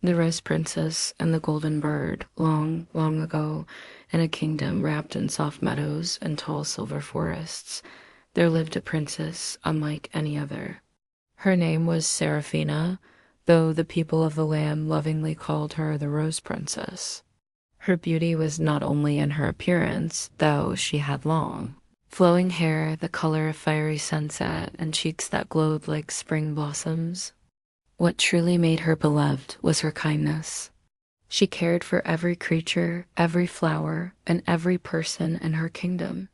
The Rose Princess and the Golden Bird, long, long ago, in a kingdom wrapped in soft meadows and tall silver forests, there lived a princess unlike any other. Her name was Seraphina, though the people of the land lovingly called her the Rose Princess. Her beauty was not only in her appearance, though she had long, flowing hair the color of fiery sunset and cheeks that glowed like spring blossoms. What truly made her beloved was her kindness. She cared for every creature, every flower, and every person in her kingdom.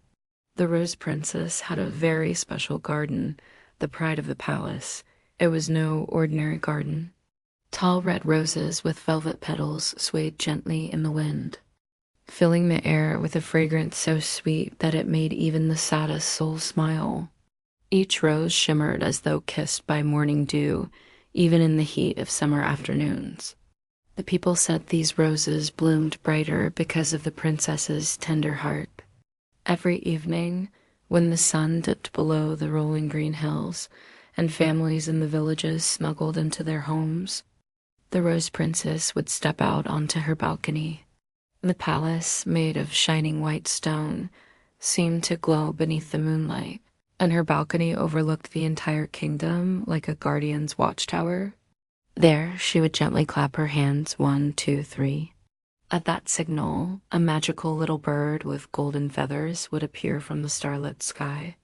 The Rose Princess had a very special garden, the pride of the palace. It was no ordinary garden. Tall red roses with velvet petals swayed gently in the wind, filling the air with a fragrance so sweet that it made even the saddest soul smile. Each rose shimmered as though kissed by morning dew, even in the heat of summer afternoons. The people said these roses bloomed brighter because of the princess's tender heart. Every evening, when the sun dipped below the rolling green hills and families in the villages snuggled into their homes, the Rose Princess would step out onto her balcony. The palace, made of shining white stone, seemed to glow beneath the moonlight, and her balcony overlooked the entire kingdom like a guardian's watchtower. There, she would gently clap her hands, 1, 2, 3. At that signal, a magical little bird with golden feathers would appear from the starlit sky.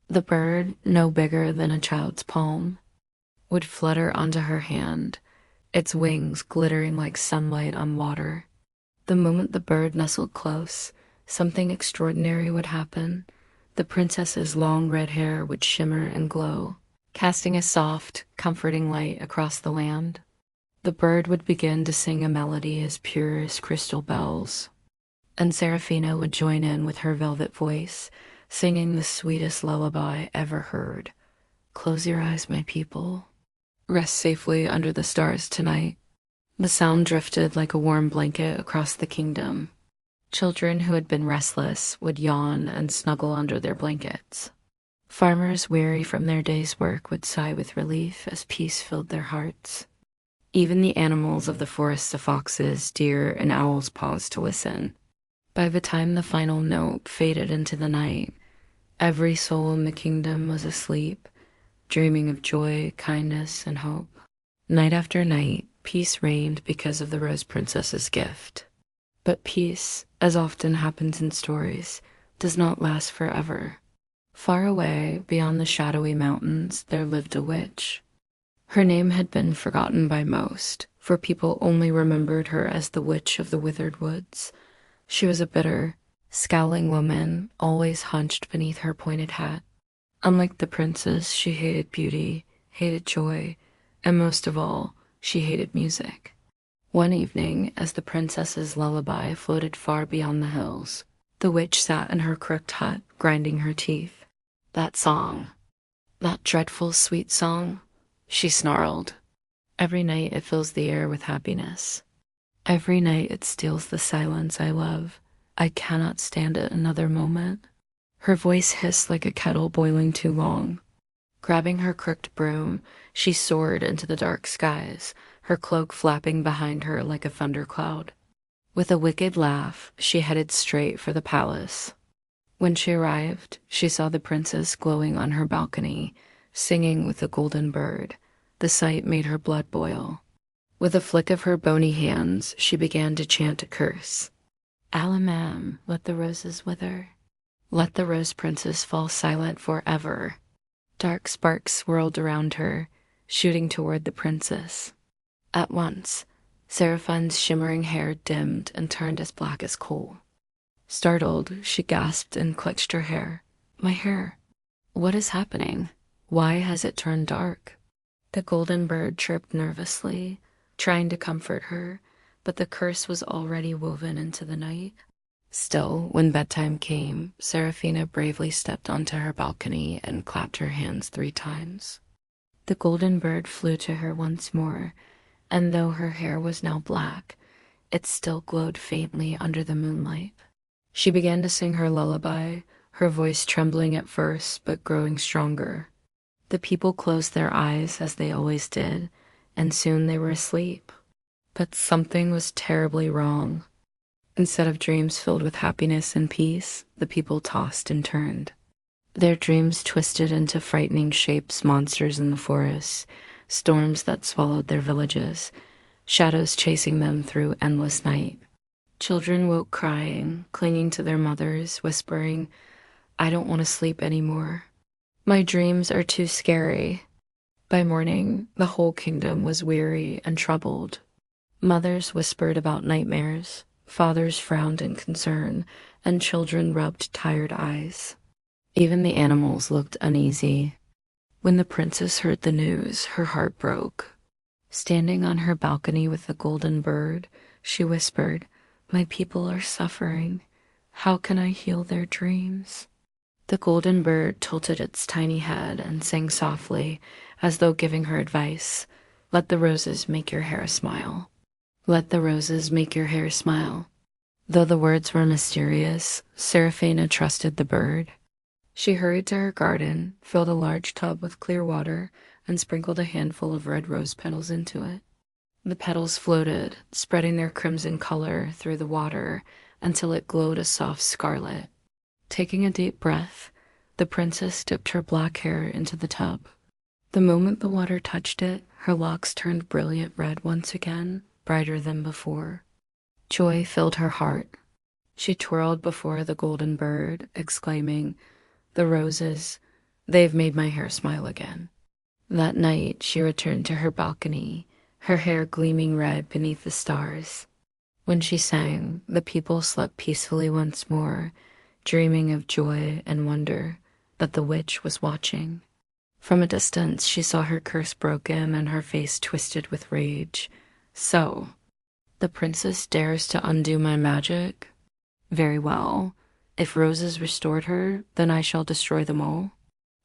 The bird, no bigger than a child's palm, would flutter onto her hand, its wings glittering like sunlight on water. The moment the bird nestled close, something extraordinary would happen. The princess's long red hair would shimmer and glow, casting a soft, comforting light across the land. The bird would begin to sing a melody as pure as crystal bells, and Seraphina would join in with her velvet voice, singing the sweetest lullaby ever heard. Close your eyes, my people. Rest safely under the stars tonight. The sound drifted like a warm blanket across the kingdom. Children who had been restless would yawn and snuggle under their blankets. Farmers weary from their day's work would sigh with relief as peace filled their hearts. Even the animals of the forest, the foxes, deer, and owls paused to listen. By the time the final note faded into the night, every soul in the kingdom was asleep, dreaming of joy, kindness, and hope. Night after night, peace reigned because of the Rose Princess's gift. But peace, as often happens in stories, does not last forever. Far away, beyond the shadowy mountains, there lived a witch. Her name had been forgotten by most, for people only remembered her as the Witch of the Withered Woods. She was a bitter, scowling woman, always hunched beneath her pointed hat. Unlike the princess, she hated beauty, hated joy, and most of all, she hated music. One evening, as the princess's lullaby floated far beyond the hills, the witch sat in her crooked hut, grinding her teeth. That song, that dreadful sweet song, she snarled. Every night it fills the air with happiness. Every night it steals the silence I love. I cannot stand it another moment. Her voice hissed like a kettle boiling too long. Grabbing her crooked broom, she soared into the dark skies, her cloak flapping behind her like a thundercloud. With a wicked laugh, she headed straight for the palace. When she arrived, she saw the princess glowing on her balcony, singing with the golden bird. The sight made her blood boil. With a flick of her bony hands, she began to chant a curse. Alamam, let the roses wither. Let the Rose Princess fall silent forever. Dark sparks swirled around her, shooting toward the princess. At once, Seraphine's shimmering hair dimmed and turned as black as coal. Startled, she gasped and clutched her hair. My hair. What is happening? Why has it turned dark? The golden bird chirped nervously, trying to comfort her, but the curse was already woven into the night. Still, when bedtime came, Seraphina bravely stepped onto her balcony and clapped her hands 3 times. The golden bird flew to her once more, and though her hair was now black, it still glowed faintly under the moonlight. She began to sing her lullaby, her voice trembling at first but growing stronger. The people closed their eyes as they always did, and soon they were asleep. But something was terribly wrong. Instead of dreams filled with happiness and peace, the people tossed and turned. Their dreams twisted into frightening shapes, monsters in the forests, storms that swallowed their villages, shadows chasing them through endless night. Children woke crying, clinging to their mothers, whispering, "I don't want to sleep anymore. My dreams are too scary." By morning, the whole kingdom was weary and troubled. Mothers whispered about nightmares, fathers frowned in concern, and children rubbed tired eyes. Even the animals looked uneasy. When the princess heard the news, her heart broke. Standing on her balcony with the golden bird, she whispered, "My people are suffering. How can I heal their dreams?" The golden bird tilted its tiny head and sang softly, as though giving her advice. "Let the roses make your hair smile. Let the roses make your hair smile." Though the words were mysterious, Seraphina trusted the bird. She hurried to her garden, filled a large tub with clear water, and sprinkled a handful of red rose petals into it. The petals floated, spreading their crimson color through the water until it glowed a soft scarlet. Taking a deep breath, the princess dipped her black hair into the tub. The moment the water touched it, her locks turned brilliant red once again, brighter than before. Joy filled her heart. She twirled before the golden bird, exclaiming, "The roses, they've made my hair smile again." That night, she returned to her balcony, her hair gleaming red beneath the stars. When she sang, the people slept peacefully once more, dreaming of joy and wonder that the witch was watching. From a distance, she saw her curse broken and her face twisted with rage. "So, the princess dares to undo my magic? Very well. If roses restored her, then I shall destroy them all."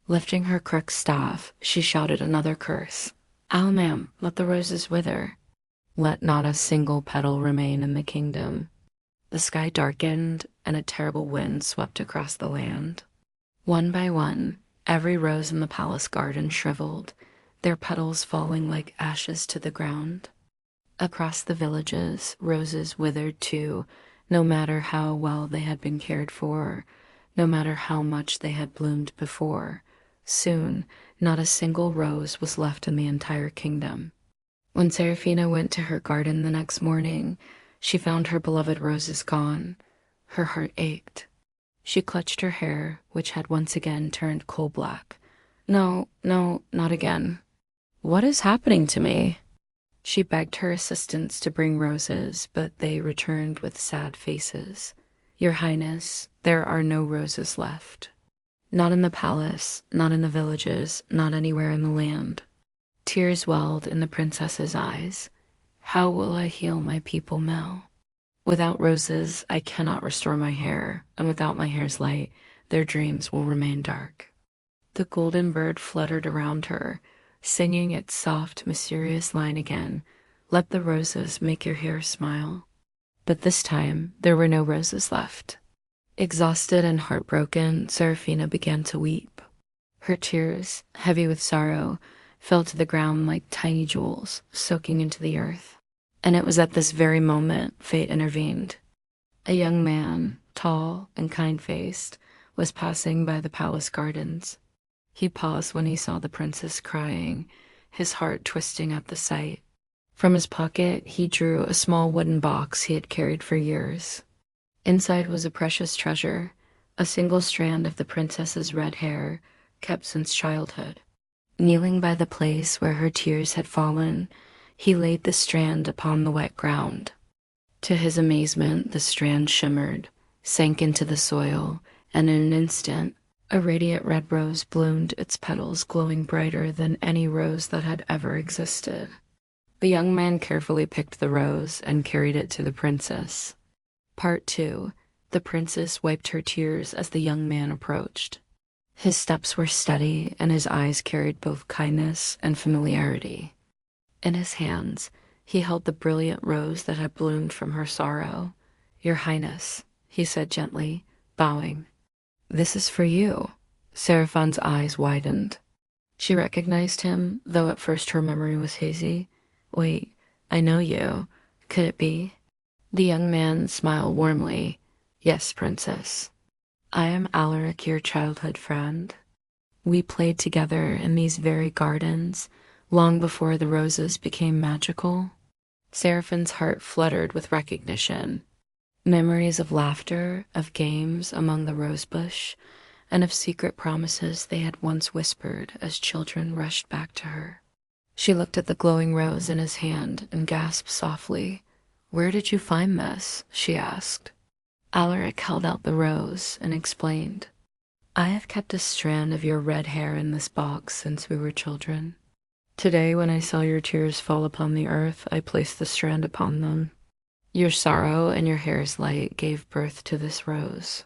Lifting her crooked staff, she shouted another curse. "Ow, ma'am, let the roses wither. Let not a single petal remain in the kingdom." The sky darkened, and a terrible wind swept across the land. One by one, every rose in the palace garden shriveled, their petals falling like ashes to the ground. Across the villages, roses withered too, no matter how well they had been cared for, no matter how much they had bloomed before. Soon, not a single rose was left in the entire kingdom. When Seraphina went to her garden the next morning, she found her beloved roses gone. Her heart ached. She clutched her hair, which had once again turned coal black. "No, no, not again. What is happening to me?" She begged her assistants to bring roses, but they returned with sad faces. "Your Highness, there are no roses left. Not in the palace, not in the villages, not anywhere in the land." Tears welled in the princess's eyes. "How will I heal my people now? Without roses, I cannot restore my hair, and without my hair's light, their dreams will remain dark." The golden bird fluttered around her, singing its soft, mysterious line again, "Let the roses make your hair smile." But this time, there were no roses left. Exhausted and heartbroken, Seraphina began to weep. Her tears, heavy with sorrow, fell to the ground like tiny jewels, soaking into the earth. And it was at this very moment fate intervened. A young man, tall and kind-faced, was passing by the palace gardens. He paused when he saw the princess crying, his heart twisting at the sight. From his pocket, he drew a small wooden box he had carried for years. Inside was a precious treasure, a single strand of the princess's red hair, kept since childhood. Kneeling by the place where her tears had fallen, he laid the strand upon the wet ground. To his amazement, the strand shimmered, sank into the soil, and in an instant, a radiant red rose bloomed, its petals glowing brighter than any rose that had ever existed. The young man carefully picked the rose and carried it to the princess. Part 2. The princess wiped her tears as the young man approached. His steps were steady, and his eyes carried both kindness and familiarity. In his hands, he held the brilliant rose that had bloomed from her sorrow. "Your Highness," he said gently, bowing. "This is for you." Seraphine's eyes widened. She recognized him, though at first her memory was hazy. "Wait, I know you. Could it be? The young man smiled warmly. Yes, princess. I am Alaric, your childhood friend. We played together in these very gardens long before the roses became magical. Seraphine's heart fluttered with recognition. Memories of laughter, of games among the rosebush, and of secret promises they had once whispered as children rushed back to her. She looked at the glowing rose in his hand and gasped softly. "Where did you find this?" she asked. Alaric held out the rose and explained. "I have kept a strand of your red hair in this box since we were children. Today, when I saw your tears fall upon the earth, I placed the strand upon them. Your sorrow and your hair's light gave birth to this rose.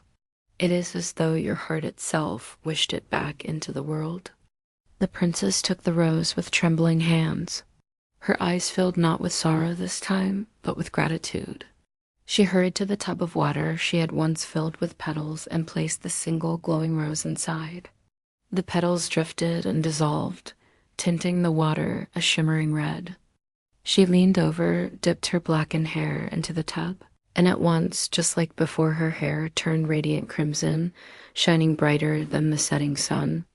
It is as though your heart itself wished it back into the world." The princess took the rose with trembling hands. Her eyes filled not with sorrow this time, but with gratitude. She hurried to the tub of water she had once filled with petals and placed the single glowing rose inside. The petals drifted and dissolved, tinting the water a shimmering red. She leaned over, dipped her blackened hair into the tub, and at once, just like before, her hair turned radiant crimson, shining brighter than the setting sun.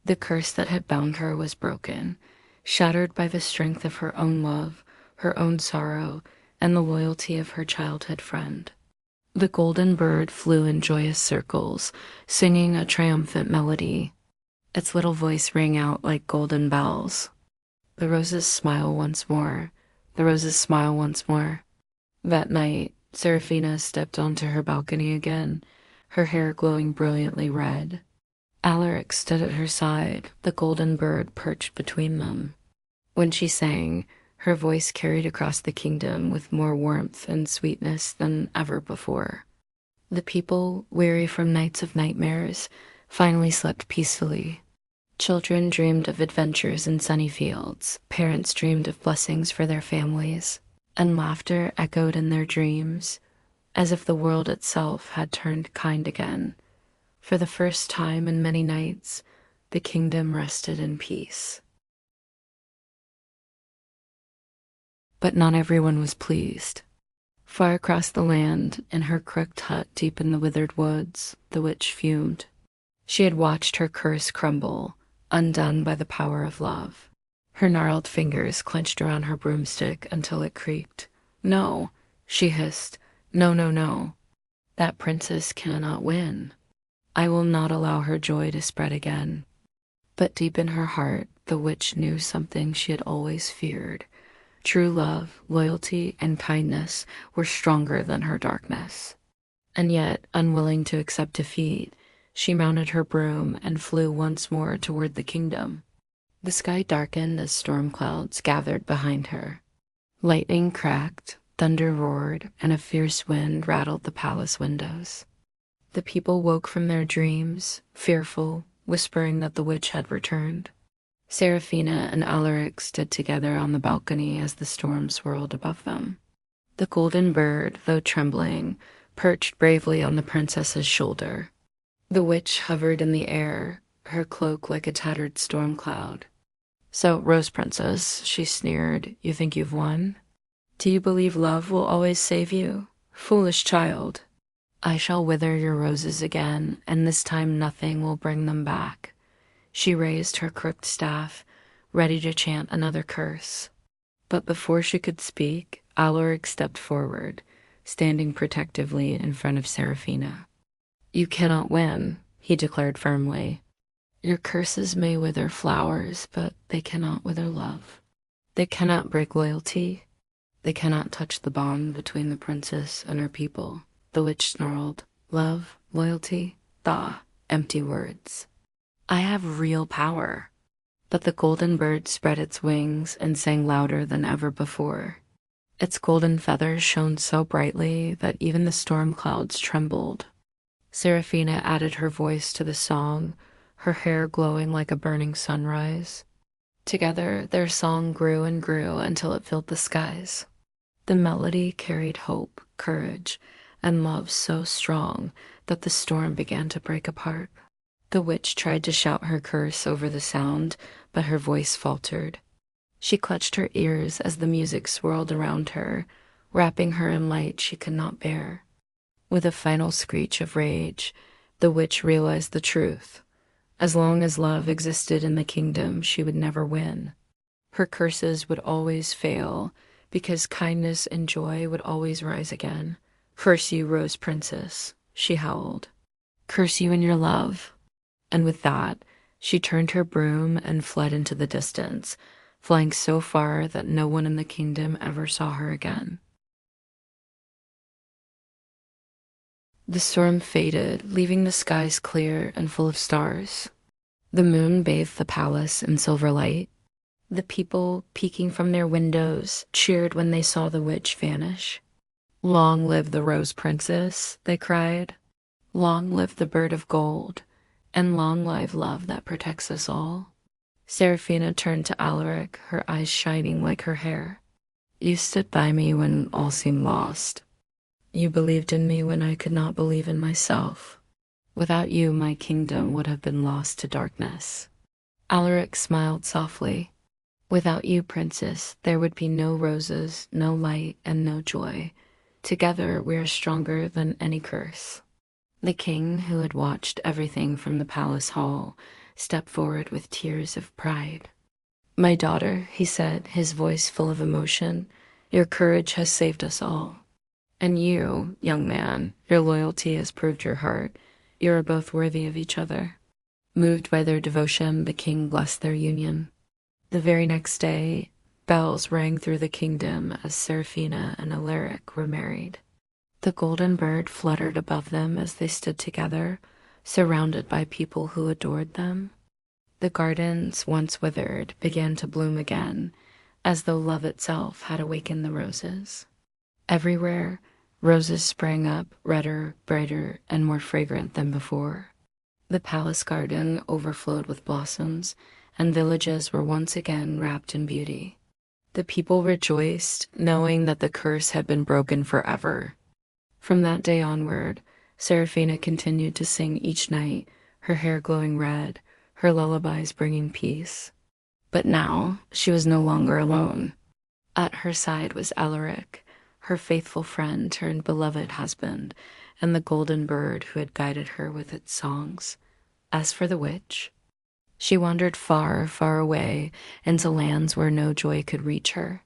The curse that had bound her was broken, shattered by the strength of her own love, her own sorrow, and the loyalty of her childhood friend. The golden bird flew in joyous circles, singing a triumphant melody. Its little voice rang out like golden bells. The roses smile once more. The roses smile once more. That night, Seraphina stepped onto her balcony again, her hair glowing brilliantly red. Alaric stood at her side, the golden bird perched between them. When she sang, her voice carried across the kingdom with more warmth and sweetness than ever before. The people, weary from nights of nightmares, finally slept peacefully. Children dreamed of adventures in sunny fields, parents dreamed of blessings for their families, and laughter echoed in their dreams, as if the world itself had turned kind again. For the first time in many nights, the kingdom rested in peace. But not everyone was pleased. Far across the land, in her crooked hut deep in the withered woods, the witch fumed. She had watched her curse crumble, undone by the power of love. Her gnarled fingers clenched around her broomstick until it creaked. "No," she hissed. "No, no, no. That princess cannot win. I will not allow her joy to spread again." But deep in her heart, the witch knew something she had always feared. True love, loyalty, and kindness were stronger than her darkness. And yet, unwilling to accept defeat, she mounted her broom and flew once more toward the kingdom. The sky darkened as storm clouds gathered behind her. Lightning cracked, thunder roared, and a fierce wind rattled the palace windows. The people woke from their dreams, fearful, whispering that the witch had returned. Seraphina and Alaric stood together on the balcony as the storm swirled above them. The golden bird, though trembling, perched bravely on the princess's shoulder. The witch hovered in the air, her cloak like a tattered storm cloud. "So, Rose Princess," she sneered, "you think you've won? Do you believe love will always save you? Foolish child! I shall wither your roses again, and this time nothing will bring them back." She raised her crooked staff, ready to chant another curse. But before she could speak, Alaric stepped forward, standing protectively in front of Seraphina. "You cannot win," he declared firmly. "Your curses may wither flowers, but they cannot wither love. They cannot break loyalty. They cannot touch the bond between the princess and her people." The witch snarled. "Love, loyalty, empty words. I have real power." But the golden bird spread its wings and sang louder than ever before. Its golden feathers shone so brightly that even the storm clouds trembled. Seraphina added her voice to the song, her hair glowing like a burning sunrise. Together, their song grew and grew until it filled the skies. The melody carried hope, courage, and love so strong that the storm began to break apart. The witch tried to shout her curse over the sound, but her voice faltered. She clutched her ears as the music swirled around her, wrapping her in light she could not bear. With a final screech of rage, the witch realized the truth. As long as love existed in the kingdom, she would never win. Her curses would always fail, because kindness and joy would always rise again. "Curse you, Rose Princess," she howled. "Curse you and your love." And with that, she turned her broom and fled into the distance, flying so far that no one in the kingdom ever saw her again. The storm faded, leaving the skies clear and full of stars. The moon bathed the palace in silver light. The people, peeking from their windows, cheered when they saw the witch vanish. "Long live the Rose Princess," they cried. "Long live the bird of gold, and long live love that protects us all." Seraphina turned to Alaric, her eyes shining like her hair. "You stood by me when all seemed lost. You believed in me when I could not believe in myself. Without you, my kingdom would have been lost to darkness." Alaric smiled softly. "Without you, Princess, there would be no roses, no light, and no joy. Together, we are stronger than any curse." The king, who had watched everything from the palace hall, stepped forward with tears of pride. "My daughter," he said, his voice full of emotion, "your courage has saved us all. And you, young man, your loyalty has proved your heart. You are both worthy of each other." Moved by their devotion, the king blessed their union. The very next day, bells rang through the kingdom as Seraphina and Alaric were married. The golden bird fluttered above them as they stood together, surrounded by people who adored them. The gardens, once withered, began to bloom again, as though love itself had awakened the roses. Everywhere, roses sprang up, redder, brighter, and more fragrant than before. The palace garden overflowed with blossoms, and villages were once again wrapped in beauty. The people rejoiced, knowing that the curse had been broken forever. From that day onward, Seraphina continued to sing each night, her hair glowing red, her lullabies bringing peace. But now she was no longer alone. At her side was Alaric, her faithful friend turned beloved husband, and the golden bird who had guided her with its songs. As for the witch, she wandered far, far away into lands where no joy could reach her.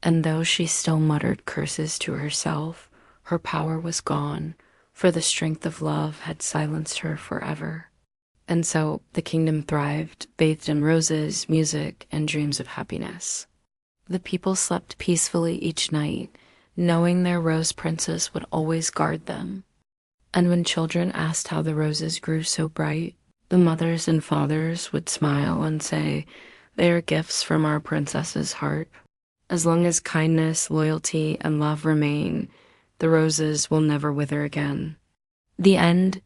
And though she still muttered curses to herself, her power was gone, for the strength of love had silenced her forever. And so the kingdom thrived, bathed in roses, music, and dreams of happiness. The people slept peacefully each night, knowing their rose princess would always guard them. And when children asked how the roses grew so bright, the mothers and fathers would smile and say, "They are gifts from our princess's heart. As long as kindness, loyalty, and love remain, the roses will never wither again." The end